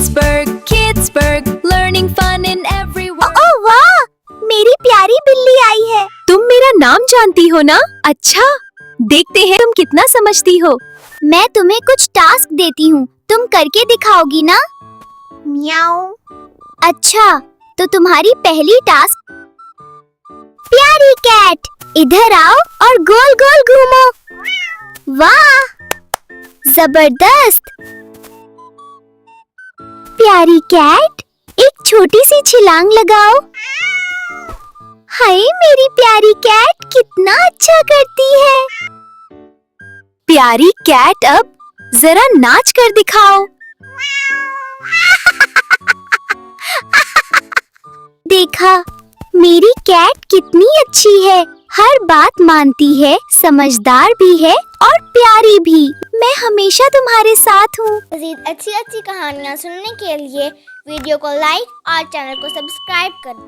Kidsburg, learning fun in every word. ओह वाह, मेरी प्यारी बिल्ली आई है। तुम मेरा नाम जानती हो ना? अच्छा, देखते हैं तुम कितना समझती हो। मैं तुम्हें कुछ टास्क देती हूँ, तुम करके दिखाओगी ना? म्याऊ। अच्छा, तो तुम्हारी पहली टास्क, प्यारी कैट इधर आओ और गोल गोल घूमो। वाह, जबरदस्त। प्यारी कैट, एक छोटी सी छलांग लगाओ। हाय मेरी प्यारी कैट कितना अच्छा करती है। प्यारी कैट, अब जरा नाच कर दिखाओ। देखा, मेरी कैट कितनी अच्छी है, हर बात मानती है, समझदार भी है और प्यारी भी। मैं हमेशा तुम्हारे साथ हूँ। मज़ीद अच्छी अच्छी कहानियाँ सुनने के लिए वीडियो को लाइक और चैनल को सब्सक्राइब करें।